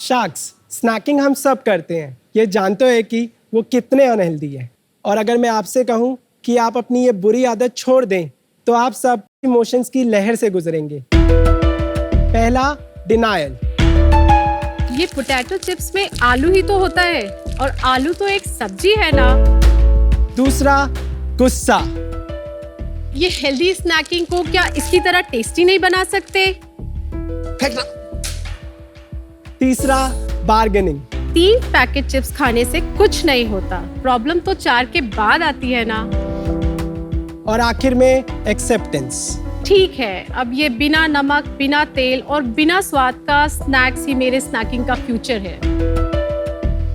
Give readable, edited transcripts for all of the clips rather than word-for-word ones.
Sharks, snaking हम सब करते हैं, ये जानते हो कि वो कितने अनहेल्दी है। और अगर मैं आपसे कहूँ कि आप अपनी ये बुरी आदत छोड़ दें तो आप सब इमोशंस की लहर से गुजरेंगे। पहला, डिनायल। ये पोटैटो चिप्स में आलू ही तो होता है और आलू तो एक सब्जी है ना। दूसरा, गुस्सा। ये हेल्दी स्नैकिंग को क्या इसकी तरह टेस्टी नहीं बना सकते? तीसरा, बार्गेनिंग। 3 पैकेट चिप्स खाने से कुछ नहीं होता, प्रॉब्लम तो 4 के बाद आती है ना। और आखिर में, एक्सेप्टेंस। ठीक है, अब ये बिना नमक, बिना तेल और बिना स्वाद का स्नैक्स ही मेरे स्नैकिंग का फ्यूचर है।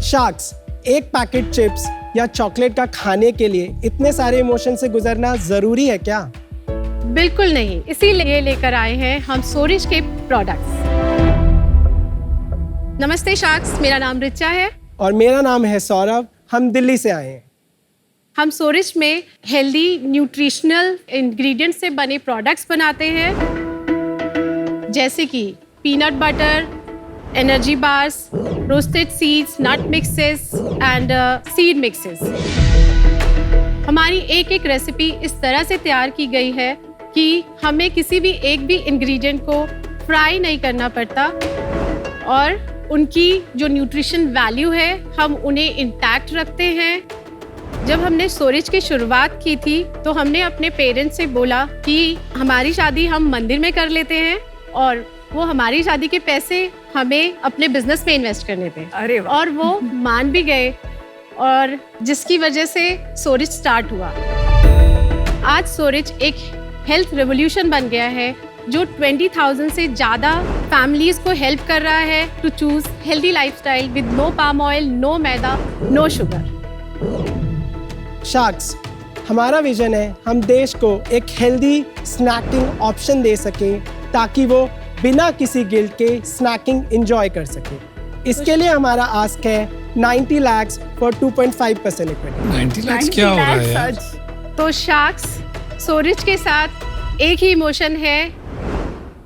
शार्क्स, एक पैकेट चिप्स या चॉकलेट का खाने के लिए इतने सारे इमोशन से गुजरना जरूरी है क्या? बिल्कुल नहीं, इसीलिए लेकर आए हैं हम सोरिश के प्रोडक्ट्स। नमस्ते शार्क्स, मेरा नाम रिचा है और मेरा नाम है सौरभ। हम दिल्ली से आए हैं। हम सोरिश में हेल्दी न्यूट्रिशनल इंग्रेडिएंट्स से बने प्रोडक्ट्स बनाते हैं, जैसे कि peanut butter, energy bars, roasted seeds, nut mixes and seed mixes. हमारी एक एक रेसिपी इस तरह से तैयार की गई है कि हमें किसी भी एक भी इंग्रेडिएंट को फ्राई नहीं करना पड़ता और उनकी जो न्यूट्रिशन वैल्यू है हम उन्हें इंटैक्ट रखते हैं। जब हमने सोरिश की शुरुआत की थी तो हमने अपने पेरेंट्स से बोला कि हमारी शादी हम मंदिर में कर लेते हैं और वो हमारी शादी के पैसे हमें अपने बिजनेस में इन्वेस्ट करने थे। अरे वाह। और वो मान भी गए और जिसकी वजह से सोरिश स्टार्ट हुआ। आज सोरिश एक हेल्थ रेवोल्यूशन बन गया है जो 20,000 से ज़्यादा फैमिलीज को हेल्प कर रहा है to choose healthy lifestyle with no palm oil, no maida, no sugar. Sharks, हमारा विजन है हम देश को एक हेल्दी स्नैकिंग ऑप्शन दे सकें ताकि वो बिना किसी गिल्ट के स्नैकिंग एंजॉय कर सके। इसके लिए हमारा आस्क है 90 लाख फॉर 2.5% इक्विटी। 90 लाख क्या हो रहा है यार? तो शार्क्स, सोरिश के साथ एक ही इमोशन है,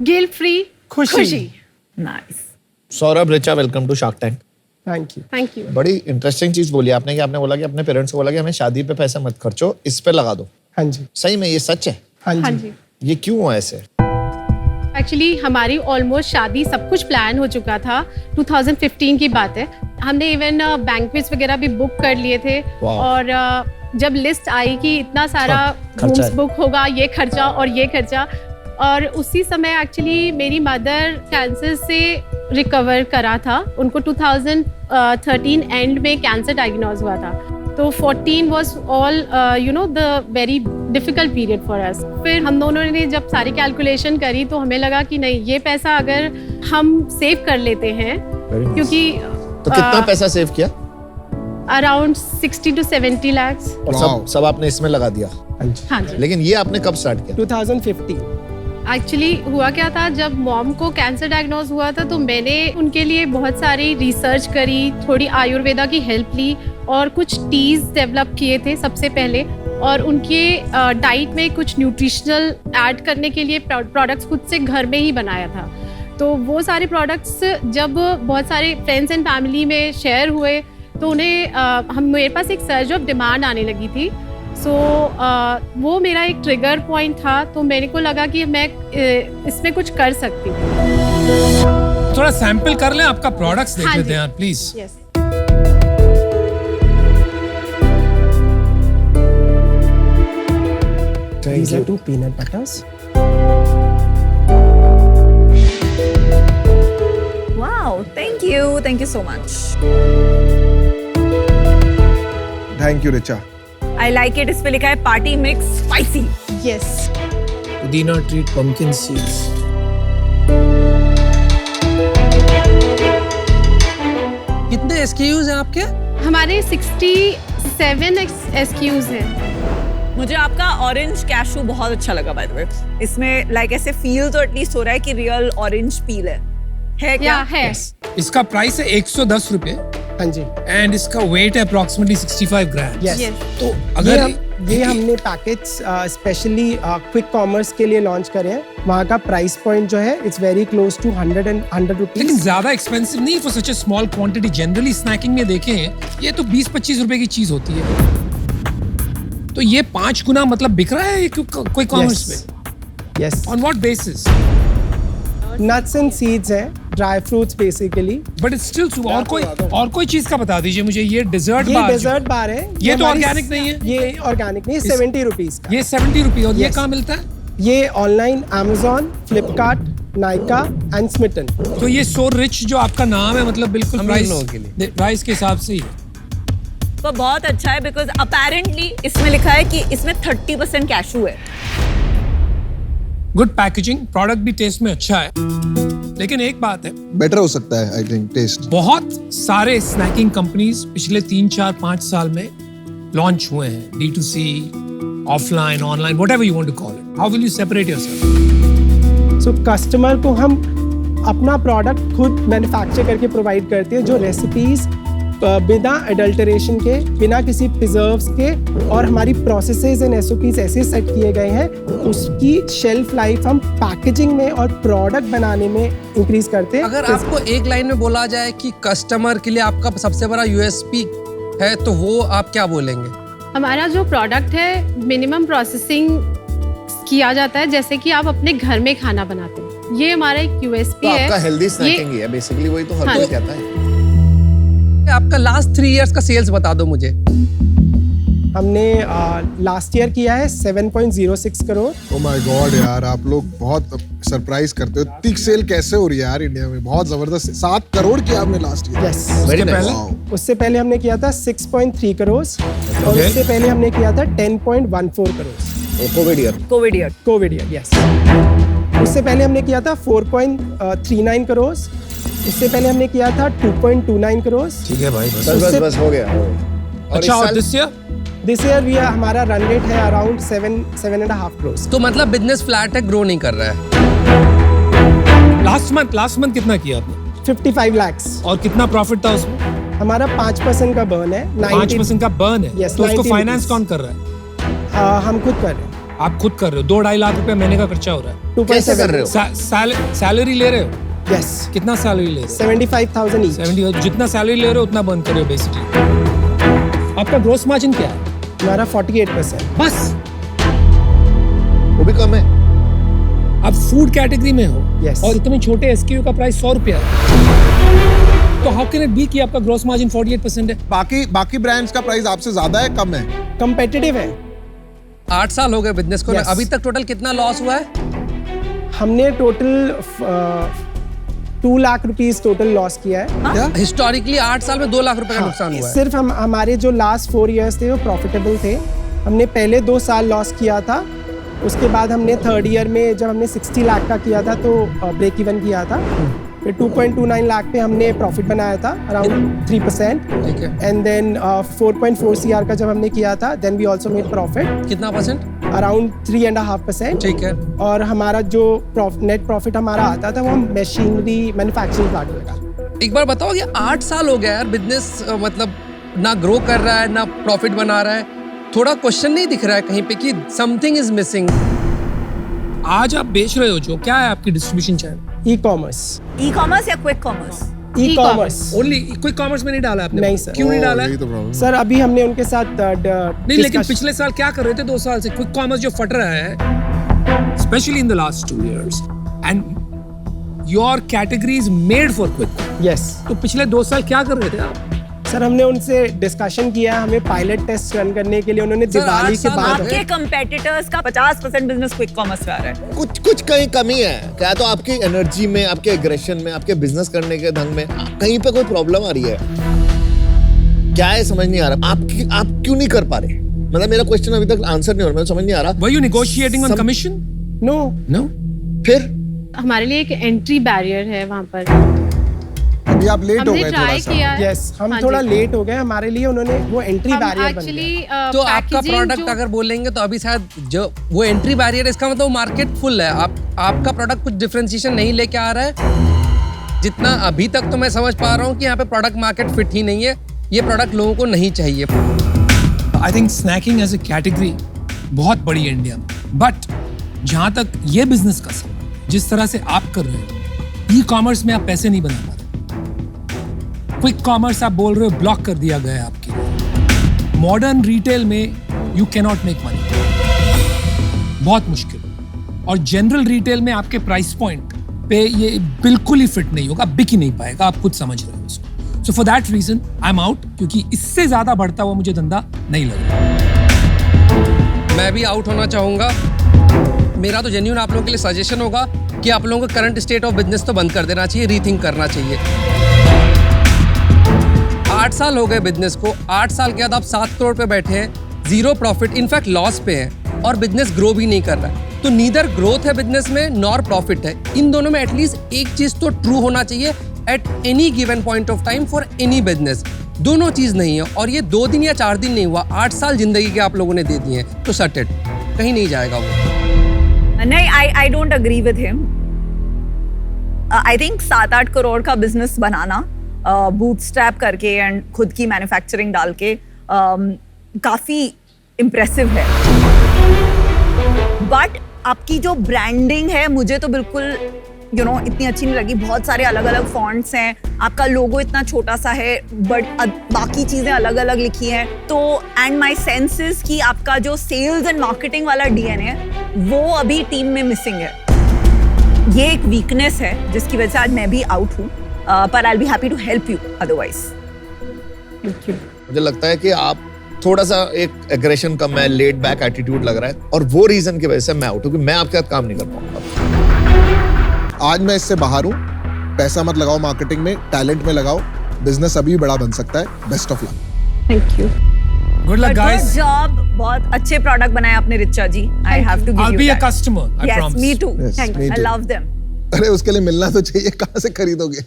गिल्ट फ्री खुशी। Nice. Saurabh, Richa, welcome to shark tank. Thank you. बड़ी इंटरेस्टिंग चीज बोली आपने कि आपने बोला कि अपने पेरेंट्स को बोला कि हमें शादी पे पैसा मत खर्चो, इस पे लगा दो। हाँ जी। सही में ये सच है? हाँ जी। ये क्यों हुआ ऐसे? एक्चुअली हमारी ऑलमोस्ट शादी सब कुछ प्लान हो चुका था। 2015 की बात है। हमने इवन बैंक्वेट्स वगैरह भी बुक कर लिए थे और जब लिस्ट आई कि इतना सारा रूम्स बुक होगा, ये खर्चा और ये खर्चा, और उसी समय एक्चुअली मेरी मदर कैंसर से रिकवर करा था। उनको 2013 एंड में कैंसर डायग्नोज हुआ था। तो 14 was all the very difficult period for us. फिर हम दोनों ने जब सारी कैलकुलेशन करी तो हमें लगा कि नहीं, ये पैसा अगर हम सेव कर लेते हैं, क्योंकि तो कितना पैसा सेव किया? Around 60 to 70 lakhs। और सब आपने इसमें लगा दिया? हाँ जी। लेकिन ये आपने कब स्टार्ट किया? 2015। एक्चुअली हुआ क्या था, जब मॉम को कैंसर डायग्नोज हुआ था तो मैंने उनके लिए बहुत सारी रिसर्च करी, थोड़ी आयुर्वेदा की हेल्प ली और कुछ टीज डेवलप किए थे सबसे पहले, और उनके डाइट में कुछ न्यूट्रिशनल ऐड करने के लिए प्रोडक्ट्स खुद से घर में ही बनाया था। तो वो सारे प्रोडक्ट्स जब बहुत सारे फ्रेंड्स एंड फैमिली में शेयर हुए तो उन्हें मेरे पास एक सर्ज ऑफ डिमांड आने लगी थी। सो वो मेरा एक ट्रिगर पॉइंट था, तो मेरे को लगा कि मैं इसमें कुछ कर सकती हूँ। थोड़ा सैंपल कर लें, आपका प्रोडक्ट्स देख लेते हैं please. Yes. These are 2 peanut butters. Wow, thank you so much. Thank you Richa. I like it. इस पे लिखा है पार्टी मिक्स स्पाइसी। यस। पुदीना ट्रीट पम्पकिन सीड्स। कितने SKUs हैं आपके? हमारे 67 SKUs हैं। मुझे आपका ऑरेंज कैशू बहुत अच्छा लगा बाय द वे। इसमें लाइक ऐसे फील तो एटलीस्ट हो रहा है कि रियल ऑरेंज पील है क्या? है। इसका प्राइस है 110 रुपए हाँ जी। एंड इसका वेट है अप्रोक्सीमेटली 65 ग्राम। Yes. Yes. तो अगर ये हमने पैकेज स्पेशली क्विक कॉमर्स के लिए लॉन्च करे हैं। वहाँ का प्राइस पॉइंट जो है इट्स वेरी क्लोज टू 100 लेकिन रुपीज। ज्यादा एक्सपेंसिव नहीं for such a small quantity. Generally snacking में देखें ये तो 20-25 रुपए की चीज होती है, तो ये 5 गुना मतलब बिक रहा है कोई कॉमर्स पे? Yes, on what basis? Nuts and seeds हैं, dry fruits basically. But it's still और कोई चीज का बता दीजिए मुझे। ये डेजर्ट ये बार डेजर्ट बार है। ये तो हमारी- ऑर्गेनिक नहीं है। ये ऑर्गेनिक नहीं है, 70 रुपीज का। ये 70 रुपये। और ये Yes. कहाँ मिलता है? ये online Amazon, Flipkart, Nykaa and Smitten. तो ये सो रिच जो आपका नाम है, मतलब बिल्कुल हम प्राइस लोगों के लिए। प्राइस के हिसाब से ही है। तो बहुत अच्छा है बिकॉज अपेरेंटली इसमें लिखा है कि इसमें 30% कैशू है। गुड पैकेजिंग, प्रोडक्ट भी टेस्ट में अच्छा है। लेकिन एक बात है, बेटर हो सकता है आई थिंक टेस्ट। बहुत सारे स्नैकिंग कंपनीज पिछले 3-4-5 साल में लॉन्च हुए हैं, D2C, offline, online, whatever you want to call it. How will you separate yourself? So customer को हम अपना प्रोडक्ट खुद मैन्युफैक्चर करके प्रोवाइड करते हैं, जो रेसिपीज बिना अडल्टरेशन के, बिना किसी प्रिजर्व्स के, और हमारी प्रोसेसेस एंड SOPs ऐसे सेट किए गए हैं, उसकी शेल्फ लाइफ हम पैकेजिंग में और प्रोडक्ट बनाने में इंक्रीज करते हैं। अगर आपको एक लाइन में बोला जाए कि कस्टमर के लिए आपका सबसे बड़ा USP है, तो वो आप क्या बोलेंगे? हमारा जो प्रोडक्ट है मिनिमम प्रोसेसिंग किया जाता है, जैसे कि आप अपने घर में खाना बनाते हैं। ये हमारा एक USP तो है। आपका हेल्दी ये- स्नैकिंग ही है बेसिकली, वही तो हर हाँ कोई जी। कहता है। आपका लास्ट 3 इयर्स का सेल्स बता दो मुझे। हमने लास्ट ईयर किया है 7.06 करोड़। ओ माय गॉड यार, आप लोग बहुत सरप्राइज करते हो। इतनी सेल कैसे हो रही है यार इंडिया में? बहुत जबरदस्त। 7 करोड़ किया आपने लास्ट ईयर। यस, वेरी पहले? नाइस। उससे पहले हमने किया था 6.3 करोड़ और Okay. उससे पहले हमने किया था 10.14 crore Covid year. Covid year. Covid year. Yes, उससे पहले हमने किया था 4.39 करोड़। इससे पहले हमने किया था 2.29 करोड़। ठीक है भाई, बस। बस हो गया। और अच्छा, इस और साल- दिस ईयर? दिस ईयर भी हमारा रन रेट है अराउंड 7.5 करोड़। तो मतलब बिजनेस फ्लैट है, ग्रो नहीं कर रहा है। लास्ट मंथ कितना किया आपने? 55 lakhs। और कितना प्रॉफिट था उसमें? हमारा 5% का बर्न है। 5% का बर्न है। Yes, तो उसको 90 फाइनेंस rupees। कौन कर रहा है? हम खुद कर रहे हैं। आप खुद कर रहे हो। 2-2.5 लाख रुपए महीने का खर्चा हो रहा है। 2.7 कैसे कर रहे हो? सैलरी ले रहे हो? यस, कितना सैलरी ले रहे हो? 75,000 ईच। 70। जितना सैलरी ले रहे हो उतना बर्न करो बेसिकली। आपका ग्रोस मार्जिन क्या है? हमारा 48%। बस। वो भी कम है। आप फूड कैटेगरी में हो Yes. और इतने छोटे SKU का प्राइस 100 रुपया है, तो हाउ कैन इट बी कि आपका ग्रोस मार्जिन 48% है? बाकी ब्रांड्स का प्राइस आपसे ज्यादा है, कम है? कंपेटिटिव है। 8 साल हो गए बिजनेस को। Yes. अभी तक टोटल कितना लॉस हुआ है? हमने total 2 lakh rupees total loss किया है। हिस्टोरिकली 8 साल में 2 लाख रुपए का नुकसान हुआ है। सिर्फ हमारे जो लास्ट 4 इयर्स थे वो प्रॉफिटेबल थे। हमने पहले 2 साल लॉस किया था, उसके बाद हमने 3rd ईयर में जब हमने 60 लाख का किया था तो ब्रेक इवन किया था। फिर 2.29 लाख पे हमने प्रॉफिट बनाया था अराउंड 3%। ठीक है। एंड देन 4.4 CR का जब हमने किया था then we also made profit कितना परसेंट? अराउंड 3.5%। ठीक है। और हमारा जो नेट प्रॉफिट हमारा आता था वो हम मशीनरी मैन्युफैक्चरिंग प्लांट में का। एक बार बताओ, ये 8 साल हो गया यार बिजनेस, मतलब ना ग्रो कर रहा है ना प्रॉफिट बना रहा है। थोड़ा क्वेश्चन नहीं दिख रहा है कहीं पे कि समथिंग इज मिसिंग? आज आप बेच रहे हो जो, क्या है आपकी डिस्ट्रीब्यूशन चैनल? ई-कॉमर्स। ई-कॉमर्स या quick commerce? E commerce only quick commerce में नहीं डाला आपने? नहीं सर। क्यों नहीं डाला है? यही तो प्रॉब्लम। सर अभी हमने उनके साथ नहीं, लेकिन पिछले साल क्या कर रहे थे? 2 साल से क्विक कॉमर्स जो फट रहा है, specially in the last 2 years, and your category is made for quick. Yes तो पिछले 2 साल क्या कर रहे थे आप? सर, हमने उनसे डिस्कशन किया, हमें पायलट टेस्ट रन करने के लिए उन्होंने सर, दिवाली 8 के साल बाद आपके कंपेटिटर्स का 50% बिजनेस क्विक कॉमर्स में आ रहा है। कुछ कहीं कमी है क्या? तो आपकी एनर्जी में, आपके एग्रेशन में, आपके बिजनेस करने के ढंग में कहीं पे कोई प्रॉब्लम आ रही है क्या? है समझ नहीं आ रहा। आप क्यों नहीं कर पा रहे? मतलब मेरा क्वेश्चन अभी तक आंसर नहीं हो रहा, मुझे समझ नहीं आ रहा। Were you negotiating on commission? No No. फिर हमारे लिए एक एंट्री बैरियर है वहाँ पर। अभी आप लेट हो हमने गए थोड़ा ट्राई सा। किया है। यस, हम हाँ थोड़ा जी। लेट हो गए, हमारे लिए उन्होंने वो एंट्री हम बैरियर बन एक्चुअली गया। तो आपका प्रोडक्ट अगर बोलेंगे तो अभी शायद जो वो एंट्री बैरियर, इसका मतलब मार्केट फुल है। आपका प्रोडक्ट कुछ डिफरेंशिएशन नहीं लेके आ रहा है। जितना अभी तक तो मैं समझ पा रहा हूँ कि यहाँ पे प्रोडक्ट मार्केट फिट ही नहीं है। ये प्रोडक्ट लोगों को नहीं चाहिए। I think snacking as a category बहुत बड़ी है इंडिया में, बट जहां तक ये बिजनेस का सवाल, जिस तरह से आप कर रहे हो, ई कॉमर्स में आप पैसे नहीं बना पा रहे। क्विक कॉमर्स आप बोल रहे हो ब्लॉक कर दिया गया है आपके लिए। मॉडर्न रिटेल में यू कैनॉट मेक मनी, बहुत मुश्किल। और जनरल रिटेल में आपके प्राइस पॉइंट पे ये बिल्कुल ही फिट नहीं होगा, बिक ही नहीं पाएगा, आप खुद समझ रहे हो उसको। So for that reason I am out, क्योंकि इससे ज्यादा बढ़ता हुआ मुझे धंधा नहीं लग रहा। मैं भी आउट होना चाहूंगा। मेरा तो जेन्युइन आप लोगों के लिए सजेशन होगा कि आप लोगों को करंट स्टेट ऑफ बिजनेस तो बंद कर देना चाहिए, रीथिंक करना चाहिए। 8 साल हो गए बिजनेस को, 8 साल के बाद आप 7 करोड़ पे बैठे हैं, जीरो प्रॉफिट, इनफैक्ट लॉस पे है, और बिजनेस ग्रो भी नहीं कर रहा है। तो नीदर ग्रोथ है बिजनेस में नॉर प्रॉफिट है। इन दोनों में एटलीस्ट एक चीज तो ट्रू होना चाहिए at any given point of time for any business. दोनों चीज नहीं है, और ये 2 दिन या 4 दिन नहीं हुआ, 8 साल जिंदगी के आप लोगों ने दे दिए हैं, तो सट इट, कहीं नहीं जाएगा वो। नहीं, I don't agree with him. I think 7-8 crore का बिजनेस बनाना बूटस्ट्रैप करके एंड खुद की मैन्युफैक्चरिंग डाल के काफी इम्प्रेसिव है। बट आपकी जो ब्रांडिंग है मुझे तो बिल्कुल इतनी अच्छी नहीं लगी। बहुत सारे अलग अलग फॉन्ट्स हैं, आपका लोगो इतना छोटा सा है, बट बाकी चीजें अलग अलग लिखी हैं। तो एंड माय सेंस इज कि आपका जो सेल्स एंड मार्केटिंग वाला डीएनए है वो अभी टीम में मिसिंग है। ये एक वीकनेस है जिसकी वजह से आज मैं भी आउट हूँ, पर I will be happy to help you otherwise. Thank you. मुझे लगता है कि आप थोड़ा सा एक एग्रेशन कम है, लेड बैक एटीट्यूड लग रहा है, और वो रीजन की वजह से मैं आउट हूँ कि मैं आपके साथ काम नहीं कर पाऊंगा। आज मैं इससे बाहर हूँ। पैसा मत लगाओ मार्केटिंग में, टैलेंट में लगाओ, बिजनेस अभी भी बड़ा बन सकता है। Best of luck. Thank you. Good luck guys. Job, बहुत अच्छे प्रोडक्ट बनाए आपने Richa ji. I have to give I'll you be a that. customer, I Yes, promise. me too. Yes, Thank me you. I too. love them. अरे उसके लिए मिलना तो चाहिए, कहाँ से खरीदोगे?